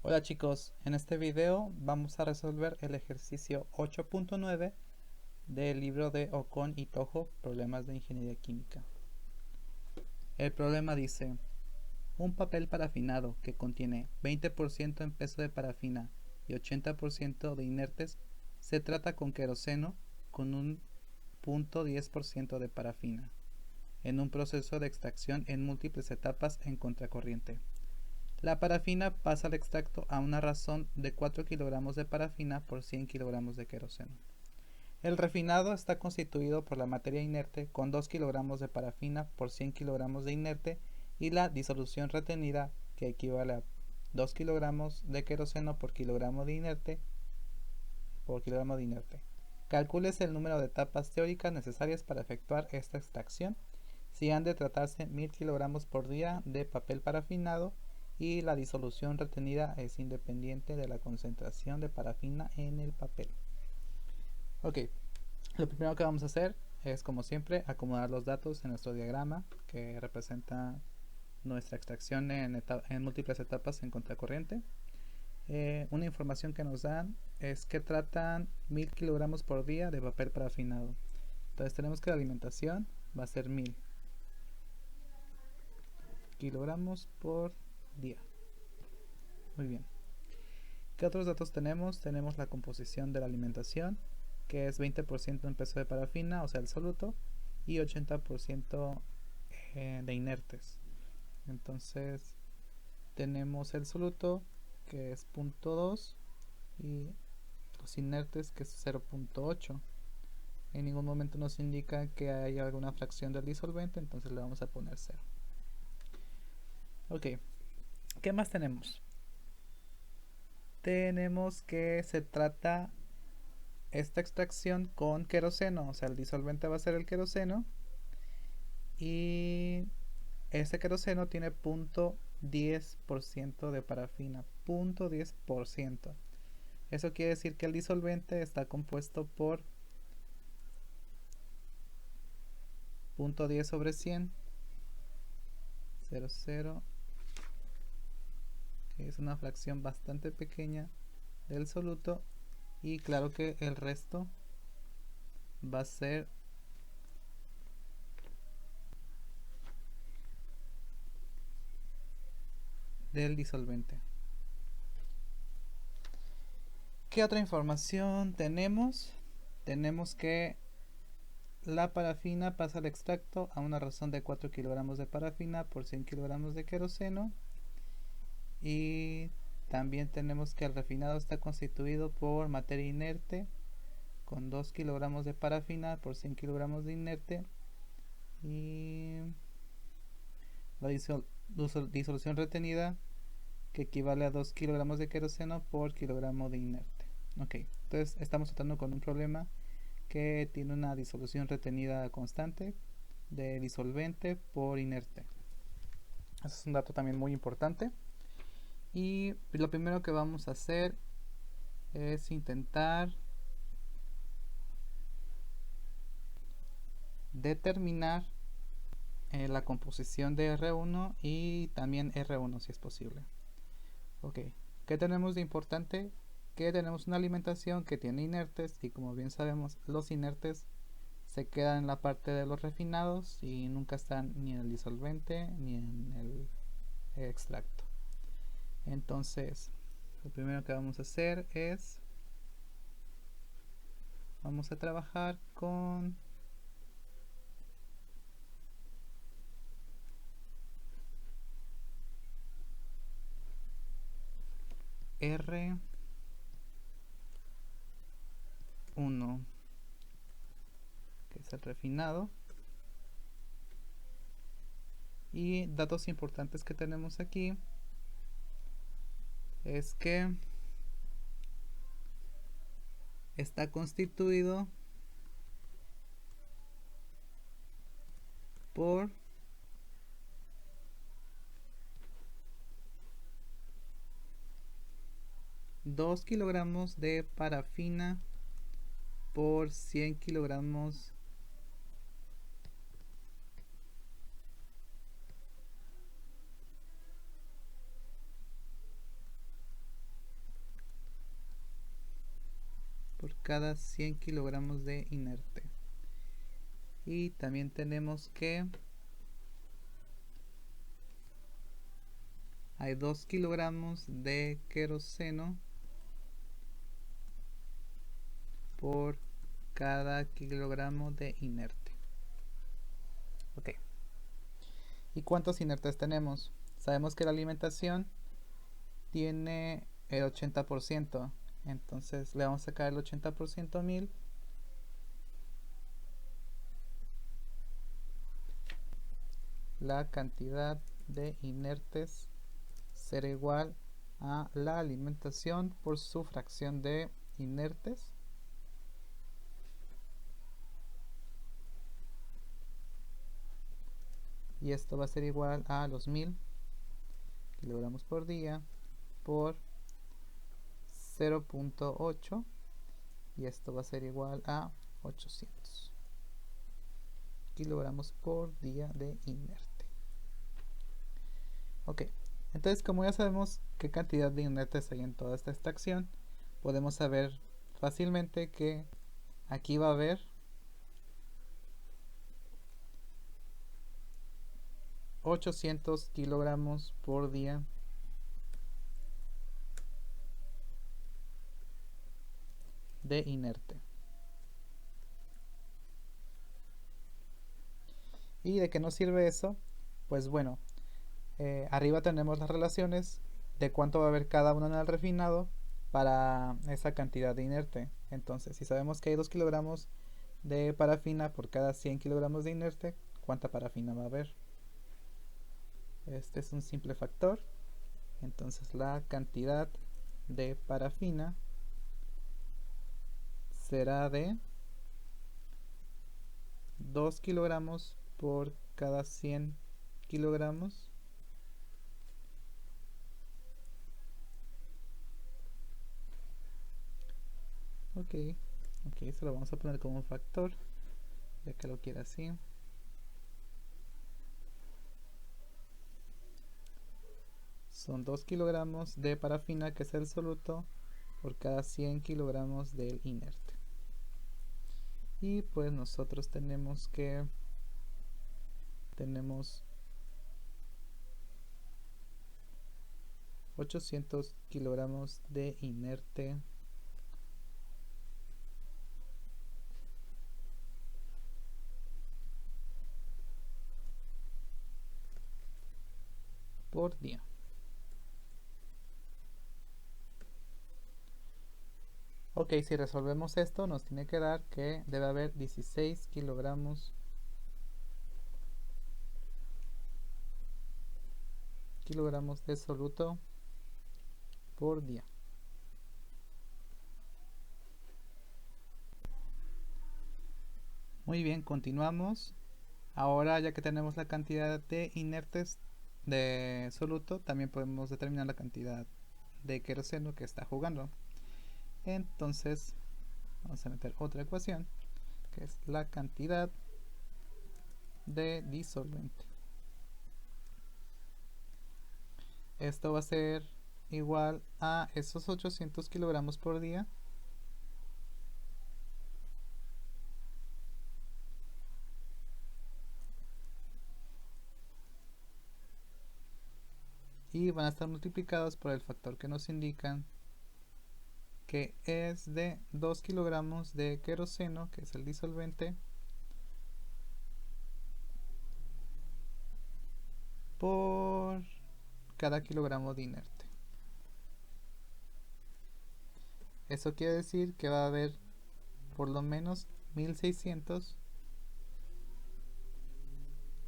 Hola chicos, en este video vamos a resolver el ejercicio 8.9 del libro de Ocon y Tojo, Problemas de Ingeniería Química. El problema dice: un papel parafinado que contiene 20% en peso de parafina y 80% de inertes se trata con queroseno con un 0.10% de parafina, en un proceso de extracción en múltiples etapas en contracorriente. La parafina pasa al extracto a una razón de 4 kilogramos de parafina por 100 kilogramos de queroseno. El refinado está constituido por la materia inerte con 2 kilogramos de parafina por 100 kilogramos de inerte y la disolución retenida, que equivale a 2 kilogramos de queroseno por kilogramo de inerte. Calcúlese el número de etapas teóricas necesarias para efectuar esta extracción, si han de tratarse 1000 kilogramos por día de papel parafinado y la disolución retenida es independiente de la concentración de parafina en el papel. Ok, lo primero que vamos a hacer es, como siempre, acomodar los datos en nuestro diagrama que representa nuestra extracción en múltiples etapas en contracorriente. Una información que nos dan es que tratan 1000 kilogramos por día de papel parafinado. Entonces tenemos que la alimentación va a ser 1000 kilogramos por día. Muy bien. ¿Qué otros datos tenemos? Tenemos la composición de la alimentación, que es 20% en peso de parafina, o sea el soluto, y 80% de inertes. Entonces tenemos el soluto, que es 0.2, y los inertes, que es 0.8. En ningún momento nos indica que haya alguna fracción del disolvente, entonces le vamos a poner 0. Ok, ¿qué más tenemos? Tenemos que se trata esta extracción con queroseno, o sea el disolvente va a ser el queroseno, y ese queroseno tiene 0.10% de parafina, 0.10%. Eso quiere decir que el disolvente está compuesto por 0.10 sobre 100, 0,0, que es una fracción bastante pequeña del soluto, y claro que el resto va a ser del disolvente. ¿Qué otra información tenemos? Tenemos que la parafina pasa al extracto a una razón de 4 kilogramos de parafina por 100 kilogramos de queroseno, y también tenemos que el refinado está constituido por materia inerte con 2 kilogramos de parafina por 100 kilogramos de inerte, y la disolución retenida, que equivale a 2 kilogramos de queroseno por kilogramo de inerte. Ok, entonces estamos tratando con un problema que tiene una disolución retenida constante de disolvente por inerte. Ese es un dato también muy importante. Y lo primero que vamos a hacer es intentar determinar la composición de R1 y también R1 si es posible. Ok, ¿qué tenemos de importante? Que tenemos una alimentación que tiene inertes, y como bien sabemos, los inertes se quedan en la parte de los refinados y nunca están ni en el disolvente ni en el extracto. Entonces lo primero que vamos a hacer es vamos a trabajar con R1, que es el refinado. Y datos importantes que tenemos aquí es que está constituido por 2 kilogramos de parafina por 100 kilogramos cada 100 kilogramos de inerte. Y también tenemos que hay 2 kilogramos de queroseno por cada kilogramo de inerte. Ok. ¿Y cuántos inertes tenemos? Sabemos que la alimentación tiene el 80%. Entonces le vamos a sacar el 80% a 1000. La cantidad de inertes será igual a la alimentación por su fracción de inertes. Y esto va a ser igual a los 1000 kilogramos por día por 0.8. Y esto va a ser igual a 800 kilogramos por día de inerte. Ok, entonces como ya sabemos qué cantidad de inertes hay en toda esta extracción, podemos saber fácilmente que aquí va a haber 800 kilogramos por día de inerte. ¿Y de qué nos sirve eso? Pues bueno, arriba tenemos las relaciones de cuánto va a haber cada uno en el refinado para esa cantidad de inerte. Entonces, si sabemos que hay 2 kilogramos de parafina por cada 100 kilogramos de inerte, ¿cuánta parafina va a haber? Este es un simple factor. Entonces la cantidad de parafina será de 2 kilogramos por cada 100 kilogramos ok, se lo vamos a poner como un factor ya que lo quiera así. Son 2 kilogramos de parafina, que es el soluto, por cada 100 kilogramos del inerte. Y pues nosotros tenemos 800 kilogramos de inerte por día. Ok, si resolvemos esto nos tiene que dar que debe haber 16 kilogramos de soluto por día. Muy bien, continuamos. Ahora ya que tenemos la cantidad de inertes de soluto, también podemos determinar la cantidad de queroseno que está jugando. Entonces vamos a meter otra ecuación, que es la cantidad de disolvente. Esto va a ser igual a esos 800 kilogramos por día y van a estar multiplicados por el factor que nos indican, que es de 2 kilogramos de queroseno, que es el disolvente, por cada kilogramo de inerte. Eso quiere decir que va a haber por lo menos 1600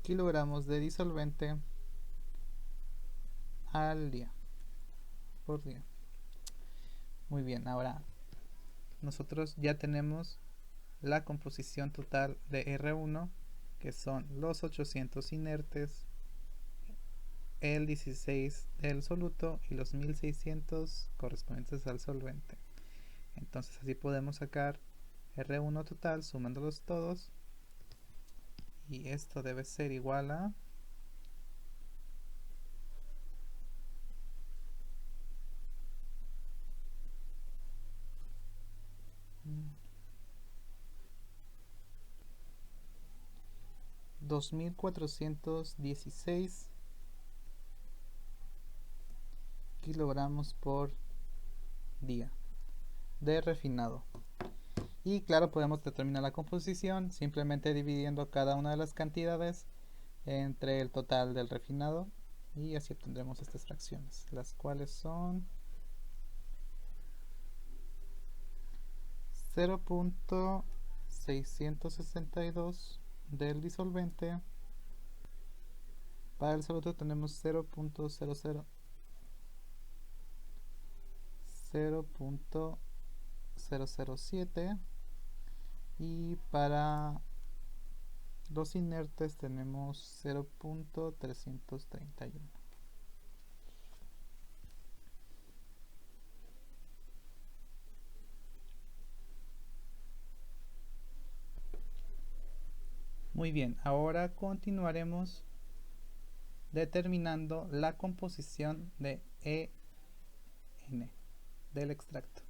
kilogramos de disolvente al día, por día. Muy bien, ahora nosotros ya tenemos la composición total de R1, que son los 800 inertes, el 16 del soluto y los 1600 correspondientes al solvente. Entonces así podemos sacar R1 total sumándolos todos, y esto debe ser igual a 2416 kilogramos por día de refinado. Y claro, podemos determinar la composición simplemente dividiendo cada una de las cantidades entre el total del refinado, y así obtendremos estas fracciones, las cuales son 0.662 del disolvente. Para el soluto tenemos 0.007, y para los inertes tenemos 0.331. Muy bien, ahora continuaremos determinando la composición de EN del extracto.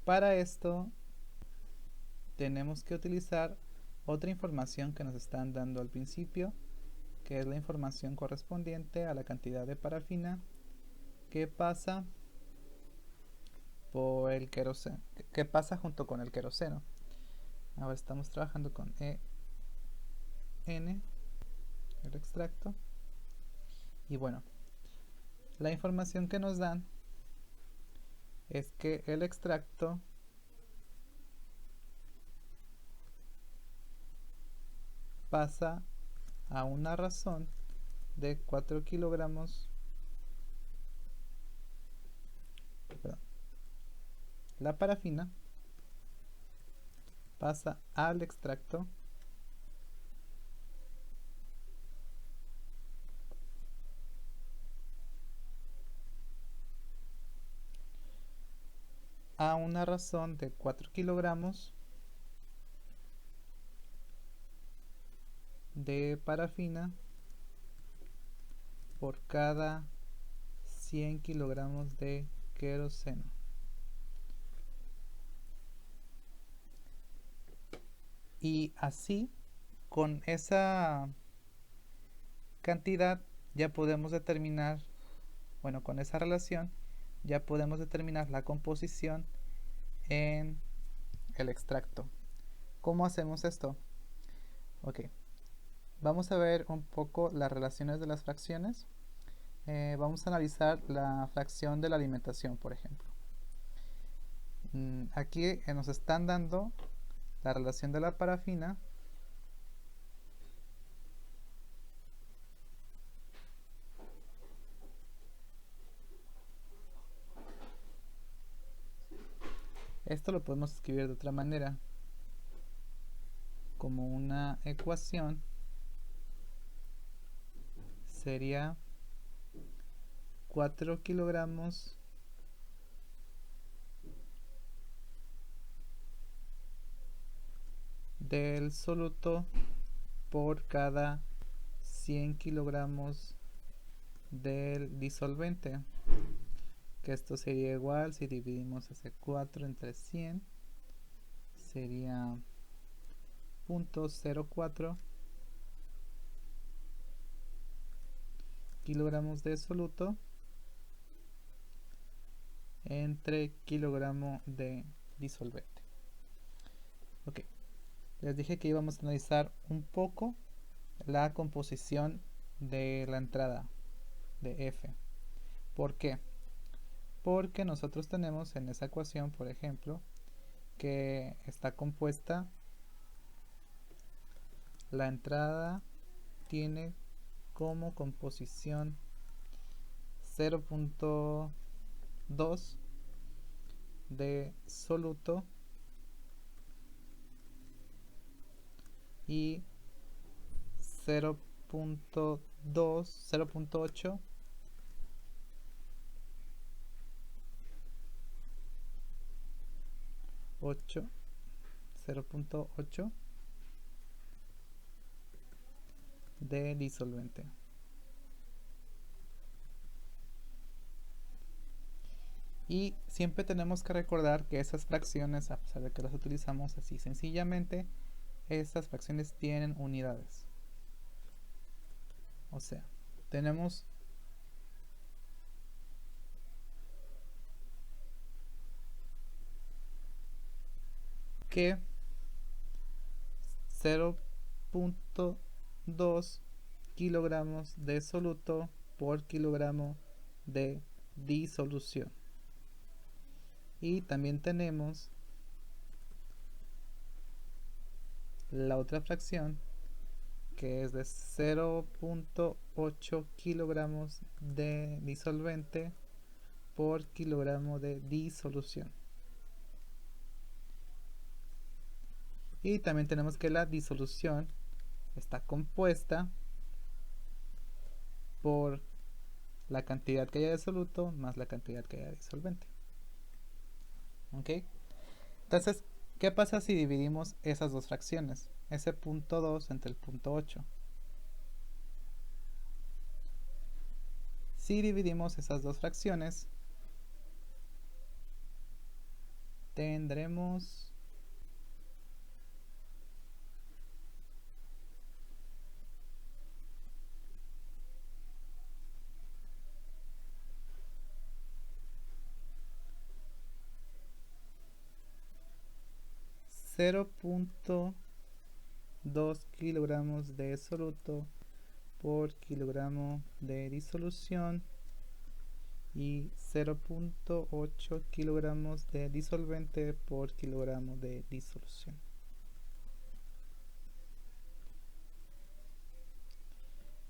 Para esto tenemos que utilizar otra información que nos están dando al principio, que es la información correspondiente a la cantidad de parafina que pasa por el queroseno, que pasa junto con el queroseno. Ahora estamos trabajando con EN, el extracto, y bueno, la información que nos dan es que el extracto pasa a una razón de 4 kilogramos, perdón, la parafina pasa al extracto a una razón de 4 kilogramos de parafina por cada 100 kilogramos de queroseno. Y así, con esa cantidad ya podemos determinar, bueno, con esa relación ya podemos determinar la composición en el extracto. ¿Cómo hacemos esto? Ok, vamos a ver un poco las relaciones de las fracciones. Vamos a analizar la fracción de la alimentación, por ejemplo. Aquí nos están dando la relación de la parafina esto lo podemos escribir de otra manera, como una ecuación. Sería 4 kilogramos del soluto por cada 100 kilogramos del disolvente, que esto sería igual, si dividimos ese 4 entre 100, sería 0.04 kilogramos de soluto entre kilogramo de disolvente. Ok, les dije que íbamos a analizar un poco la composición de la entrada de F. ¿Por qué? Porque nosotros tenemos en esa ecuación, por ejemplo, que está compuesta, la entrada tiene como composición 0.2 de soluto y 0.8 0.8 de disolvente. Y siempre tenemos que recordar que esas fracciones, a pesar de que las utilizamos así sencillamente, estas fracciones tienen unidades. O sea, tenemos que 0.2 kilogramos de soluto por kilogramo de disolución. Y también tenemos la otra fracción que es de 0.8 kilogramos de disolvente por kilogramo de disolución. Y también tenemos que la disolución está compuesta por la cantidad que haya de soluto más la cantidad que haya de disolvente. ¿Ok? Entonces, ¿qué pasa si dividimos esas dos fracciones? Ese punto 2 entre el punto 8. Si dividimos esas dos fracciones, tendremos 0.2 kilogramos de soluto por kilogramo de disolución y 0.8 kilogramos de disolvente por kilogramo de disolución.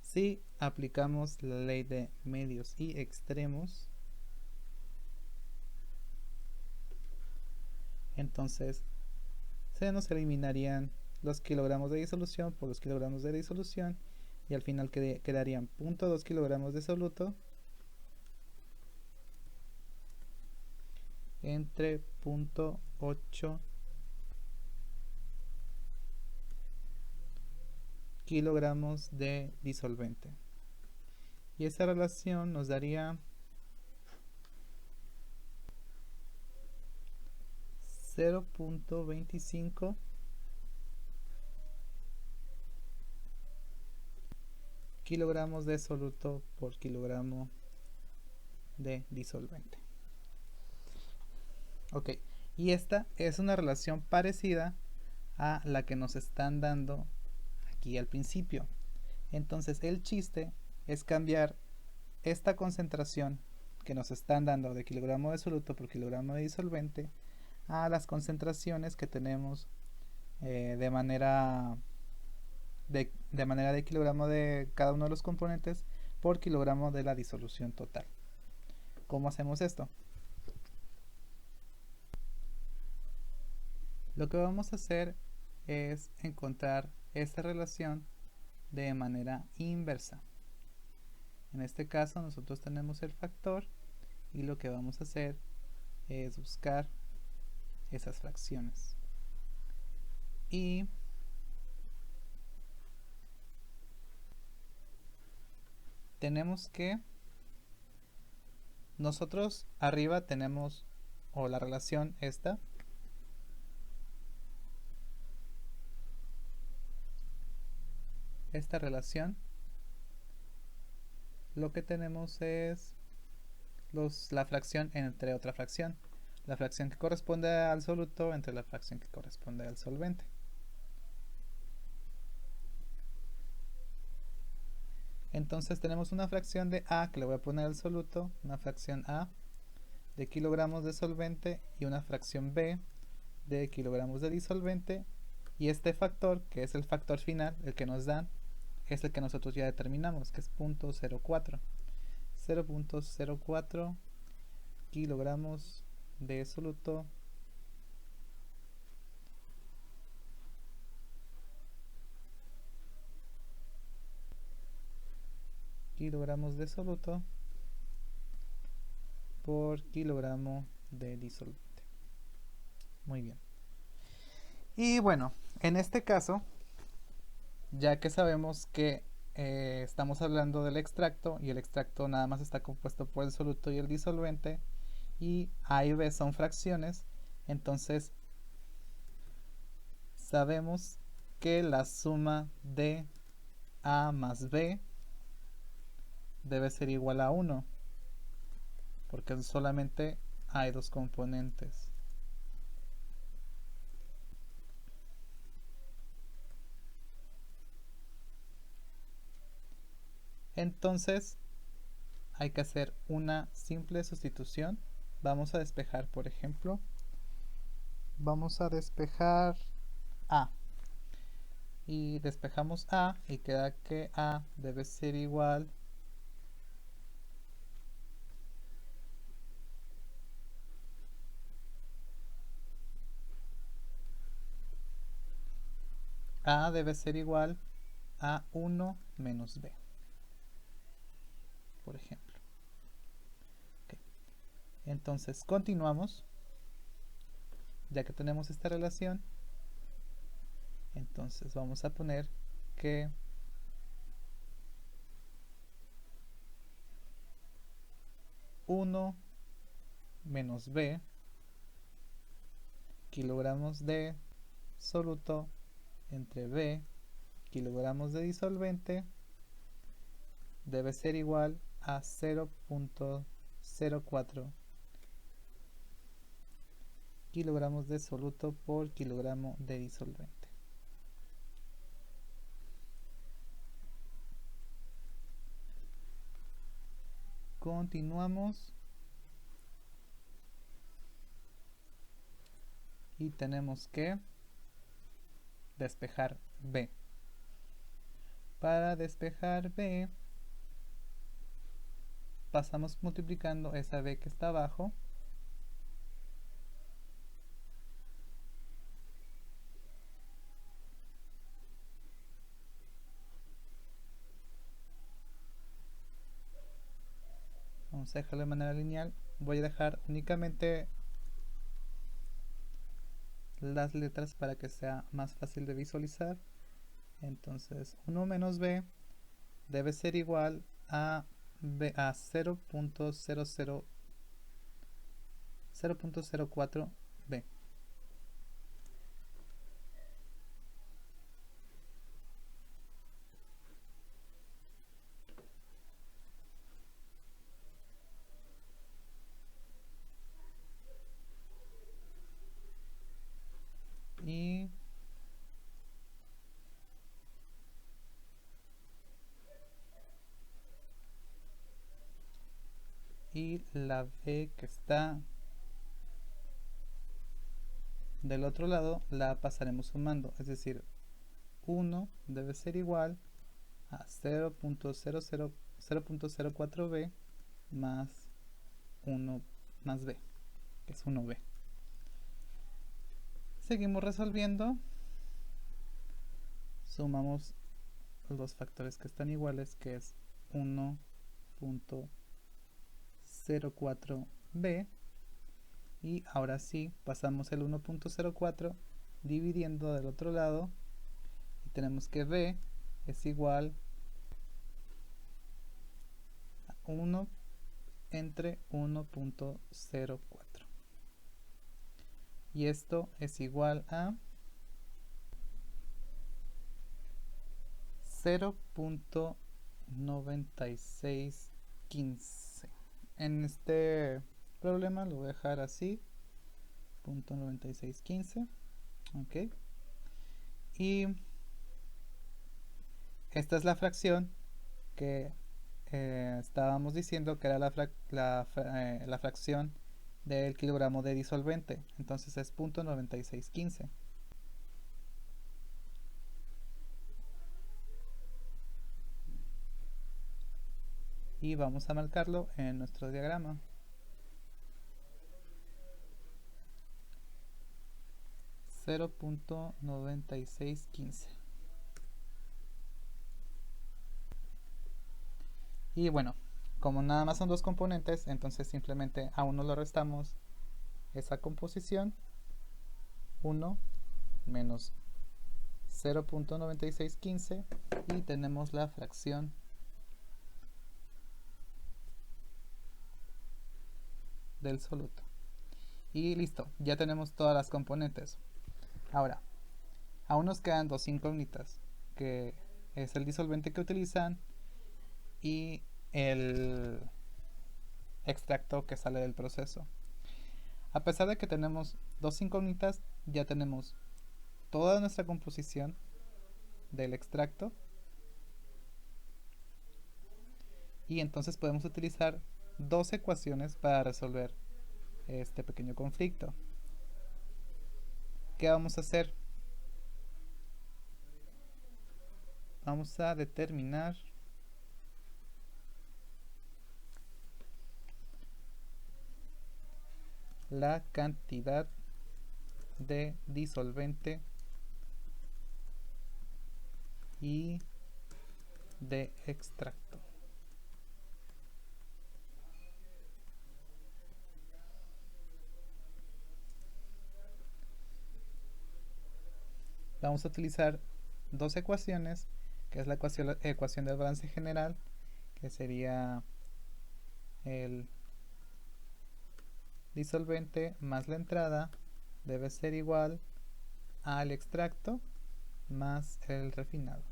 Si aplicamos la ley de medios y extremos, entonces se nos eliminarían los kilogramos de disolución por los kilogramos de disolución y al final quedarían 0.2 kilogramos de soluto entre 0.8 kilogramos de disolvente. Y esa relación nos daría 0.25 kilogramos de soluto por kilogramo de disolvente. Ok, y esta es una relación parecida a la que nos están dando aquí al principio. Entonces el chiste es cambiar esta concentración que nos están dando de kilogramo de soluto por kilogramo de disolvente a las concentraciones que tenemos de manera de kilogramo de cada uno de los componentes por kilogramo de la disolución total. ¿Cómo hacemos esto? Lo que vamos a hacer es encontrar esta relación de manera inversa. En este caso nosotros tenemos el factor y lo que vamos a hacer es buscar esas fracciones. Y tenemos que nosotros arriba tenemos o la relación esta relación, lo que tenemos es la fracción entre otra fracción, la fracción que corresponde al soluto entre la fracción que corresponde al solvente. Entonces tenemos una fracción de A que le voy a poner al soluto, una fracción A de kilogramos de solvente y una fracción B de kilogramos de disolvente, y este factor, que es el factor final, el que nos dan, es el que nosotros ya determinamos, que es 0.04. 0.04 kilogramos de soluto por kilogramo de disolvente. Muy bien. Y bueno, en este caso, ya que sabemos que estamos hablando del extracto y el extracto nada más está compuesto por el soluto y el disolvente, y A y B son fracciones, entonces sabemos que la suma de A más B debe ser igual a 1, porque solamente hay dos componentes. Entonces hay que hacer una simple sustitución. Vamos a despejar, por ejemplo, vamos a despejar A. Y despejamos A y queda que A debe ser igual a 1 menos B, por ejemplo. Okay. Entonces continuamos, ya que tenemos esta relación. Entonces vamos a poner que uno menos B kilogramos de soluto entre B kilogramos de disolvente debe ser igual a 0.04 kilogramos de soluto por kilogramo de disolvente. Continuamos y tenemos que despejar B. Para despejar B pasamos multiplicando esa B que está abajo vamos a dejarlo de manera lineal. Voy a dejar únicamente las letras para que sea más fácil de visualizar. Entonces 1 menos B debe ser igual a 0.04 B. Y la B que está del otro lado la pasaremos sumando, es decir, 1 debe ser igual a 0.04 B más 1 más B, que es 1B. Seguimos resolviendo, sumamos los factores que están iguales, que es 1.04B, y ahora sí pasamos el 1.04 dividiendo del otro lado y tenemos que B es igual a 1 entre 1.04 y esto es igual a 0.9615. En este problema lo voy a dejar así, 0.9615. ok, y esta es la fracción que estábamos diciendo que era la fracción del kilogramo de disolvente. Entonces es 0.9615. Y vamos a marcarlo en nuestro diagrama. .9615. Y bueno, como nada más son dos componentes, entonces simplemente a uno le restamos esa composición, 1 menos 0.9615, y tenemos la fracción del soluto. Y listo, ya tenemos todas las componentes. Ahora Aún nos quedan dos incógnitas, que es el disolvente que utilizan y el extracto que sale del proceso. A pesar de que tenemos dos incógnitas, ya tenemos toda nuestra composición del extracto y entonces podemos utilizar dos ecuaciones para resolver este pequeño conflicto. ¿Qué vamos a hacer? Vamos a determinar la cantidad de disolvente y de extracto. Vamos a utilizar dos ecuaciones, que es la ecuación del balance general, que sería el disolvente más la entrada debe ser igual al extracto más el refinado.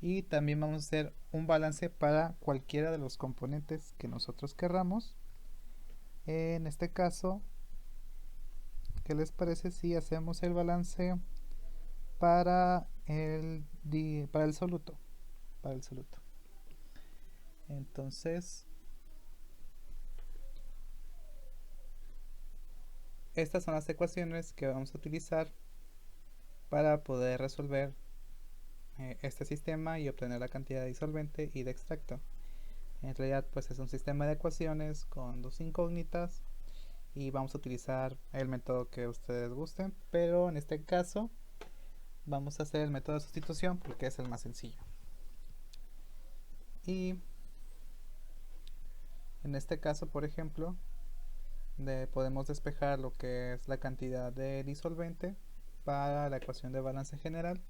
Y también vamos a hacer un balance para cualquiera de los componentes que nosotros querramos. En este caso, ¿qué les parece si hacemos el balance para el soluto? Para el soluto. Entonces, estas son las ecuaciones que vamos a utilizar para poder resolver este sistema y obtener la cantidad de disolvente y de extracto. En realidad pues es un sistema de ecuaciones con dos incógnitas y vamos a utilizar el método que ustedes gusten, pero en este caso vamos a hacer el método de sustitución porque es el más sencillo. Y en este caso, por ejemplo, podemos despejar lo que es la cantidad de disolvente para la ecuación de balance general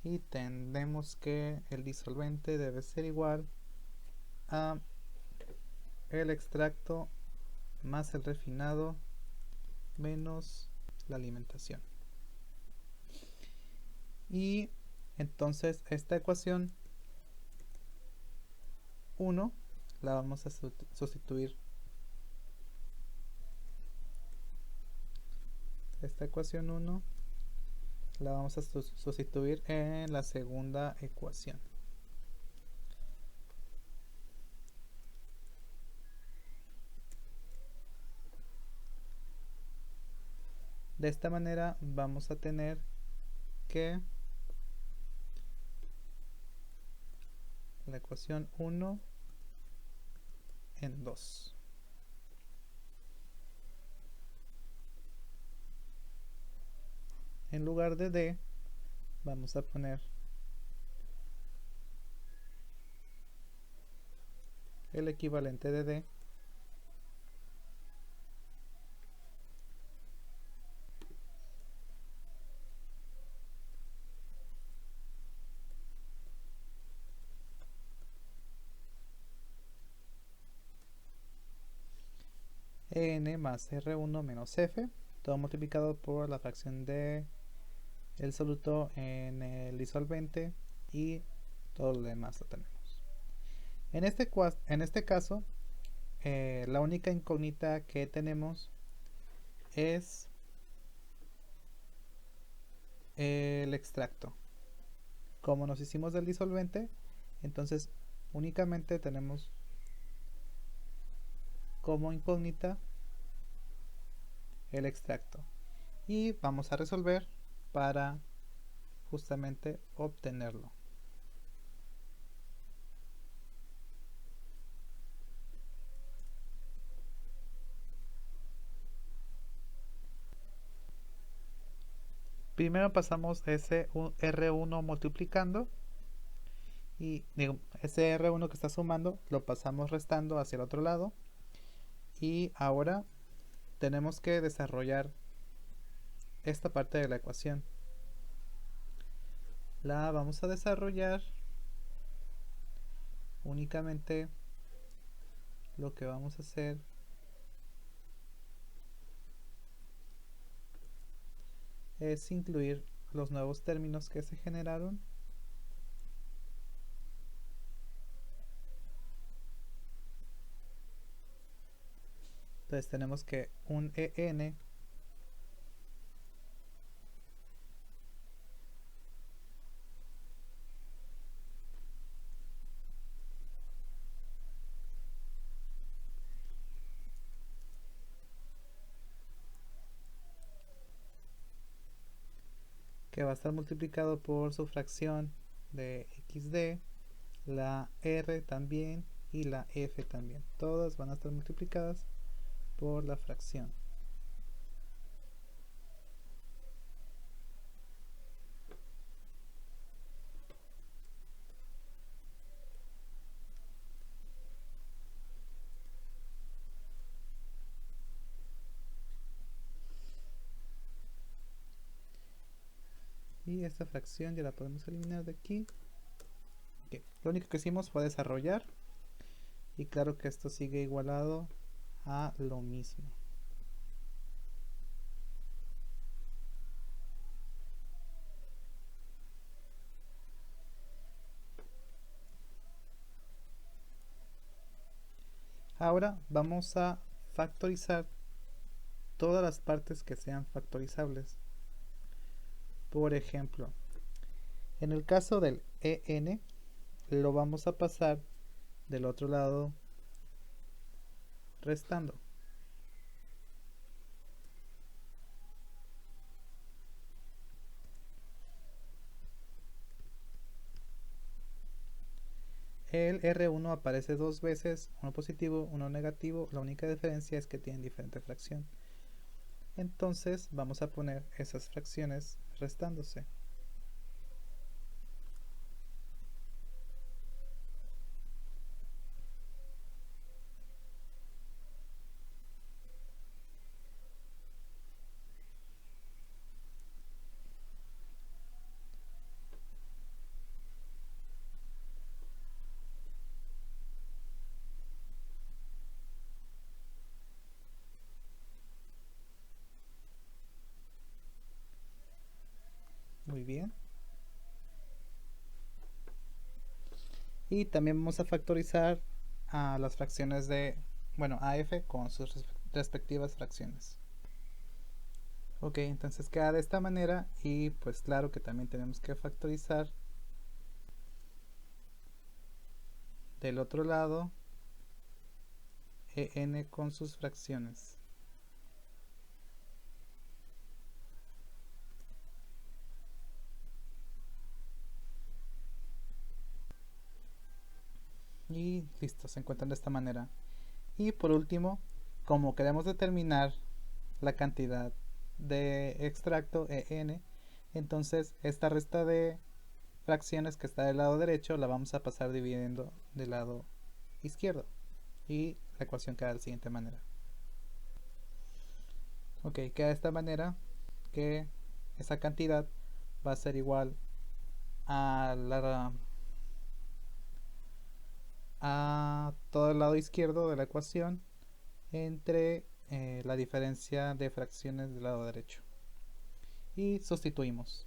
y tendremos que el disolvente debe ser igual a el extracto más el refinado menos la alimentación. Y entonces esta ecuación 1 la vamos a sustituir. Esta ecuación 1 la vamos a sustituir en la segunda ecuación. De esta manera vamos a tener que la ecuación 1 en 2. En lugar de D vamos a poner el equivalente de D n más R1 menos F, todo multiplicado por la fracción de el soluto en el disolvente y todo lo demás lo tenemos. En este caso, la única incógnita que tenemos es el extracto. Como nos hicimos del disolvente, entonces únicamente tenemos como incógnita el extracto y vamos a resolver para justamente obtenerlo. Primero pasamos ese R1 multiplicando y ese R1 que está sumando lo pasamos restando hacia el otro lado y ahora tenemos que desarrollar esta parte de la ecuación. La vamos a desarrollar únicamente lo que vamos a hacer es incluir los nuevos términos que se generaron. Entonces tenemos que un EN que va a estar multiplicado por su fracción de XD, la R también y la F también. Todas van a estar multiplicadas por la fracción. Y esta fracción ya la podemos eliminar de aquí. Okay. Lo único que hicimos fue desarrollar. Y claro que esto sigue igualado a lo mismo. Ahora vamos a factorizar todas las partes que sean factorizables. Por ejemplo, en el caso del EN, lo vamos a pasar del otro lado restando. El R1 aparece dos veces, uno positivo, uno negativo. La única diferencia es que tienen diferente fracción. Entonces vamos a poner esas fracciones restándose. Muy bien. Y también vamos a factorizar a las fracciones de, bueno, AF con sus respectivas fracciones. Ok, entonces queda de esta manera y pues claro que también tenemos que factorizar del otro lado EN con sus fracciones. Y listo, se encuentran de esta manera. Y por último, como queremos determinar la cantidad de extracto EN, entonces esta resta de fracciones que está del lado derecho la vamos a pasar dividiendo del lado izquierdo. Y la ecuación queda de la siguiente manera. Ok, queda de esta manera que esa cantidad va a ser igual a todo el lado izquierdo de la ecuación entre la diferencia de fracciones del lado derecho. Y sustituimos.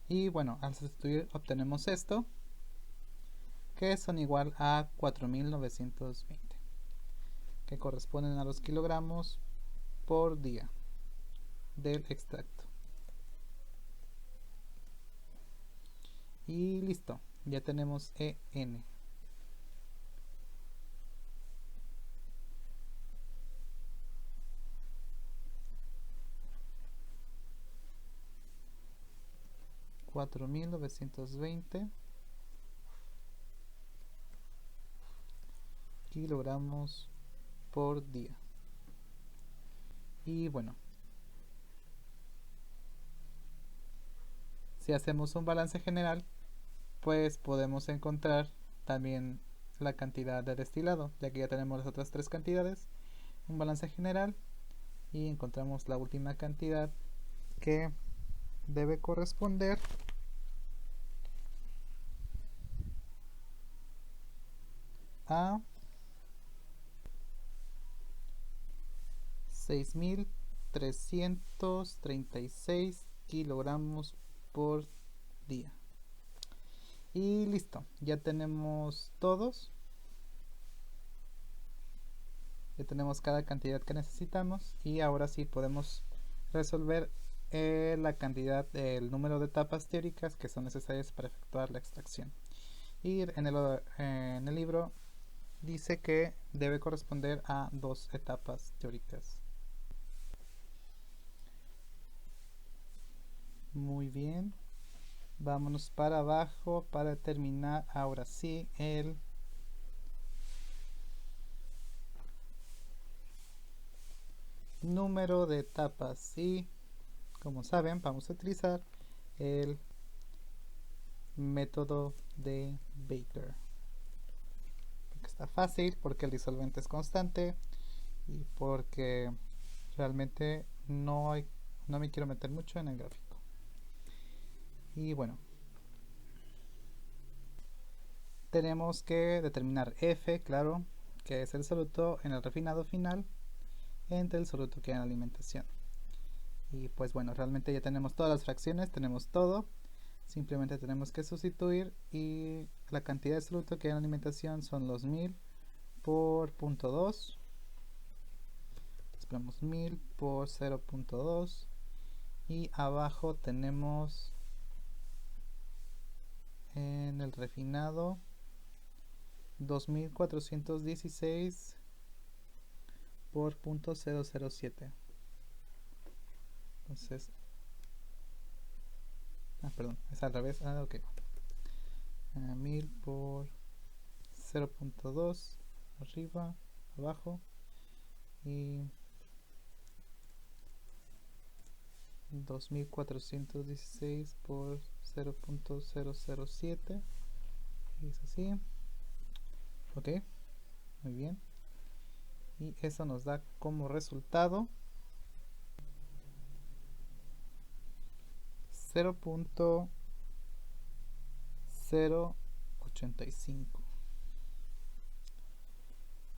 Y bueno, al sustituir obtenemos esto, que son igual a 4920, que corresponden a los kilogramos por día del extracto. Y listo, ya tenemos EN. $4,920 kilogramos por día. Y bueno, si hacemos un balance general, pues podemos encontrar también la cantidad de destilado, ya que ya tenemos las otras tres cantidades, un balance general, y encontramos la última cantidad que debe corresponder a 6.336 kilogramos por día. Y listo, ya tenemos todos. Ya tenemos cada cantidad que necesitamos y ahora sí podemos resolver la cantidad del número de etapas teóricas que son necesarias para efectuar la extracción. Y en el libro dice que debe corresponder a 2 etapas teóricas. Muy bien. Vámonos para abajo para terminar ahora sí el número de etapas. Y como saben, vamos a utilizar el método de Baker. Porque está fácil, porque el disolvente es constante y porque realmente no me quiero meter mucho en el gráfico. Y bueno, tenemos que determinar F, claro, que es el soluto en el refinado final entre el soluto que hay en alimentación. Y pues bueno, realmente ya tenemos todas las fracciones, tenemos todo. Simplemente tenemos que sustituir y la cantidad de soluto que hay en alimentación son los 1000 por 0.2. Ponemos 1000 por 0.2 y abajo tenemos en el refinado 2416 por 0.007. Entonces, perdón, es al revés. Ok. 1000 por 0.2 arriba, abajo y 2416 por 0.007. Y es así. Ok, muy bien. Y eso nos da como resultado 0.085.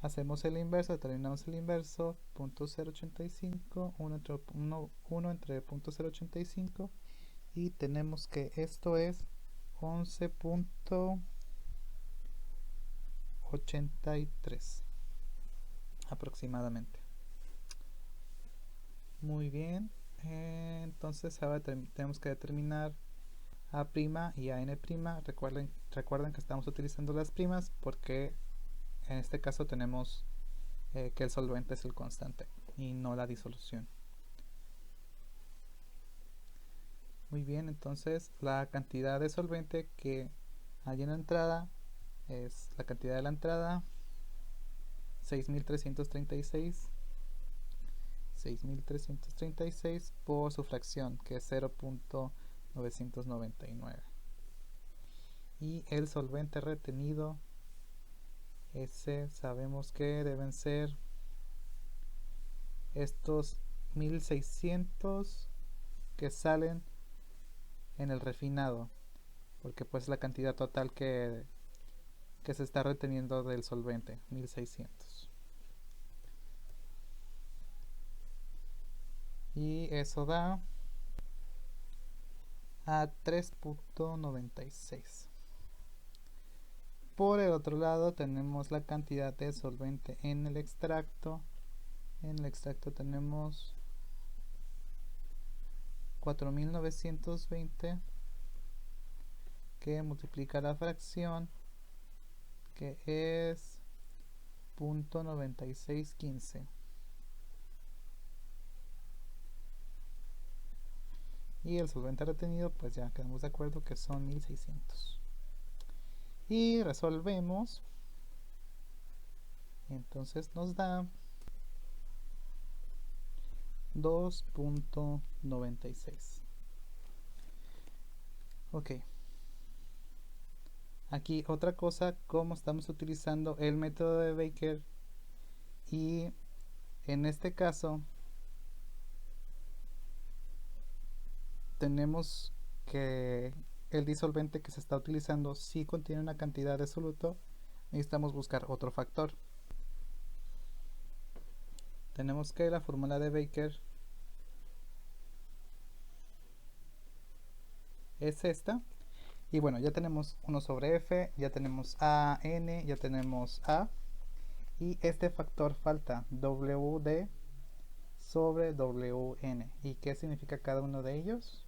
Hacemos el inverso, determinamos el inverso, 0.085, 1 entre 0.085 y tenemos que esto es 11.83 aproximadamente. Muy bien, entonces ahora tenemos que determinar A' y AN'. Recuerden que estamos utilizando las primas porque en este caso tenemos que el solvente es el constante y no la disolución. Muy bien, entonces la cantidad de solvente que hay en la entrada es la cantidad de la entrada 6.336 por su fracción, que es 0.999, y el solvente retenido, ese sabemos que deben ser estos 1600 que salen en el refinado, porque pues la cantidad total que se está reteniendo del solvente, 1600. Y eso da a 3.96. Por el otro lado tenemos la cantidad de solvente en el extracto. En el extracto tenemos 4920 que multiplica la fracción, que es 0.9615. Y el solvente retenido, pues ya quedamos de acuerdo que son 1600. Y resolvemos. Entonces nos da 2.96. Ok. Aquí otra cosa, como estamos utilizando el método de Baker, y en este caso tenemos que el disolvente que se está utilizando sí contiene una cantidad de soluto necesitamos buscar otro factor. Tenemos que la fórmula de Baker es esta. Y bueno, ya tenemos 1 sobre f, ya tenemos a, n, ya tenemos a. Y este factor falta, wd sobre wn. ¿Y qué significa cada uno de ellos?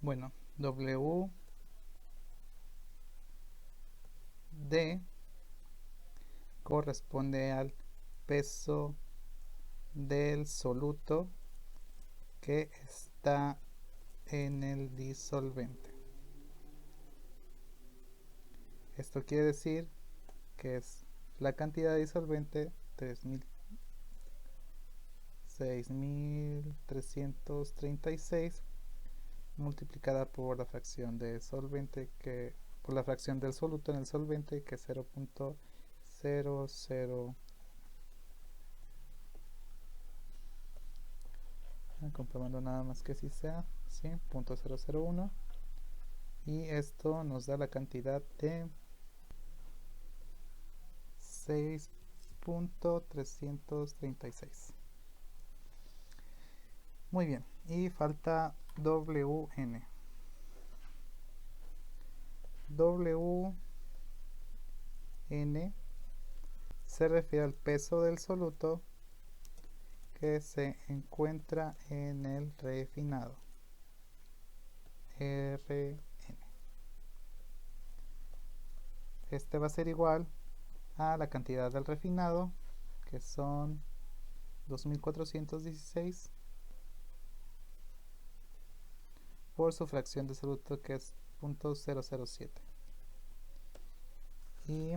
Bueno, wd corresponde al peso del soluto que está en el disolvente. Esto quiere decir que es la cantidad de disolvente 6336 multiplicada por la fracción de solvente por la fracción del soluto en el solvente, que es 0.00, comprobando nada más que si sea, ¿sí? 0.001, y esto nos da la cantidad de 6.336. Muy bien, y falta wn. wn se refiere al peso del soluto que se encuentra en el refinado, Rn. Este va a ser igual a la cantidad del refinado, que son 2416, por su fracción de soluto, que es 0.007. Y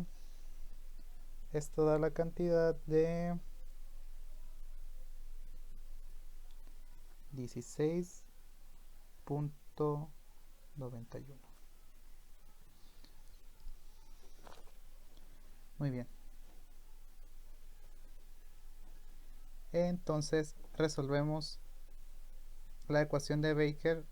esto da la cantidad de 16.91. Muy bien. Entonces resolvemos la ecuación de Baker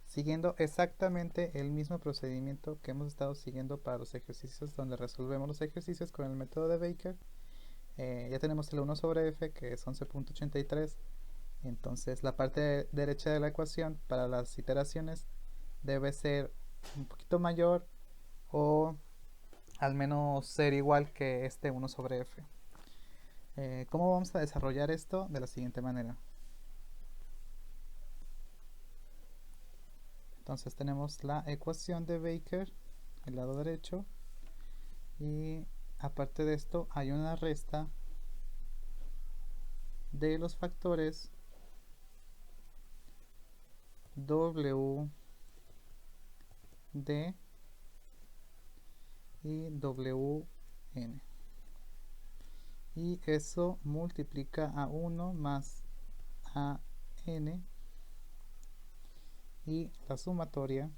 siguiendo exactamente el mismo procedimiento que hemos estado siguiendo para los ejercicios, donde resolvemos los ejercicios con el método de Baker. Ya tenemos el 1 sobre f, que es 11.83. Entonces la parte derecha de la ecuación para las iteraciones debe ser un poquito mayor, o al menos ser igual que este 1 sobre f. ¿Cómo vamos a desarrollar esto? De la siguiente manera. Entonces tenemos la ecuación de Baker, el lado derecho, y aparte de esto hay una resta de los factores wd y wn, y eso multiplica a 1 más a n, y la sumatoria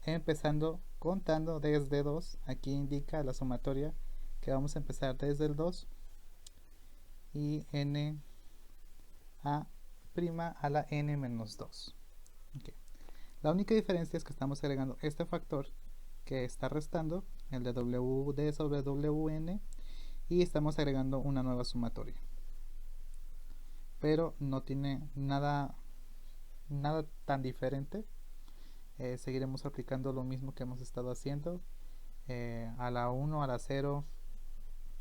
empezando contando desde 2. Aquí indica la sumatoria que vamos a empezar desde el 2, y n a prima a la n menos 2. Okay. La única diferencia es que estamos agregando este factor que está restando, el de wd sobre wn, y estamos agregando una nueva sumatoria, pero no tiene nada tan diferente. Seguiremos aplicando lo mismo que hemos estado haciendo, a la 1, a la 0.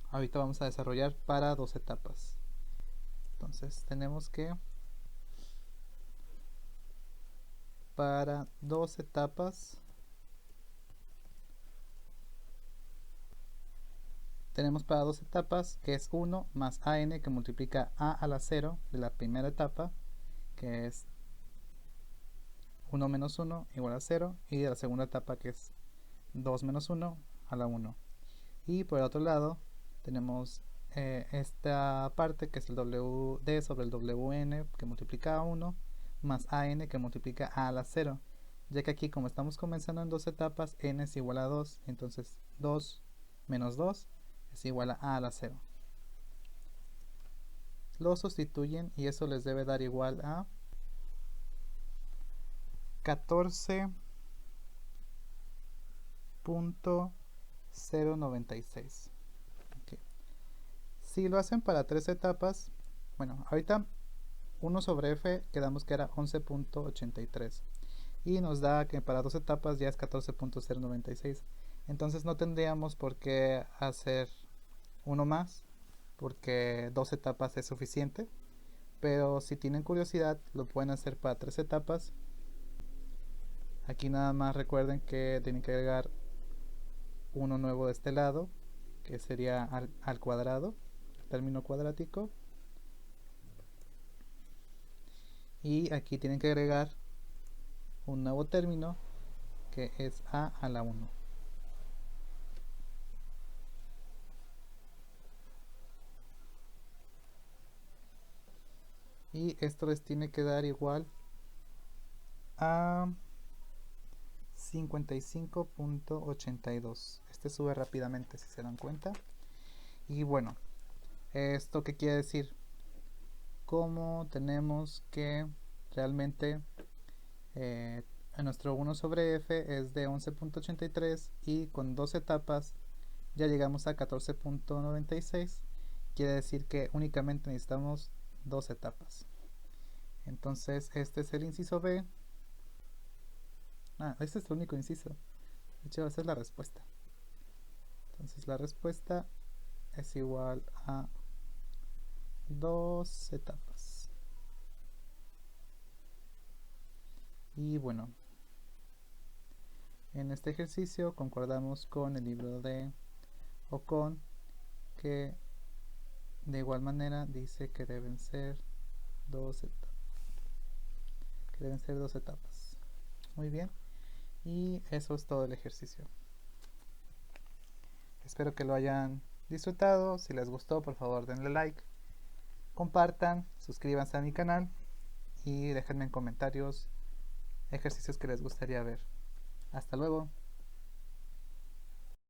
Ahorita vamos a desarrollar para 2 etapas. Entonces tenemos que para 2 etapas tenemos para 2 etapas, que es 1 más an, que multiplica a la 0 de la primera etapa, que es 1 menos 1 igual a 0, y de la segunda etapa, que es 2 menos 1 a la 1. Y por el otro lado tenemos esta parte, que es el wd sobre el wn, que multiplica a 1, más an, que multiplica a la 0, ya que aquí, como estamos comenzando en 2 etapas, n es igual a 2, entonces 2 menos 2 es igual a la 0. lo sustituyen y eso les debe dar igual a 14.096. Okay. Si lo hacen para 3 etapas, bueno, ahorita 1 sobre f quedamos que era 11.83 y nos da que para 2 etapas ya es 14.096. Entonces no tendríamos por qué hacer uno más, porque 2 etapas es suficiente. Pero si tienen curiosidad, lo pueden hacer para 3 etapas. Aquí nada más recuerden que tienen que agregar uno nuevo de este lado, que sería al cuadrado, término cuadrático. Y aquí tienen que agregar un nuevo término, que es a la 1. Y esto les tiene que dar igual a 55.82. Este sube rápidamente, si se dan cuenta. Y bueno, ¿esto qué quiere decir? Como tenemos que realmente nuestro 1 sobre f es de 11.83 y con 2 etapas ya llegamos a 14.96. Quiere decir que únicamente necesitamos 2 etapas. Entonces este es el inciso B. Este es el único inciso. De hecho, esa es la respuesta. Entonces la respuesta es igual a 2 etapas. Y bueno, en este ejercicio concordamos con el libro de Ocon, que de igual manera dice que deben ser 2 etapas. Muy bien. Y eso es todo el ejercicio. Espero que lo hayan disfrutado. Si les gustó, por favor denle like, compartan, suscríbanse a mi canal y déjenme en comentarios ejercicios que les gustaría ver. Hasta luego.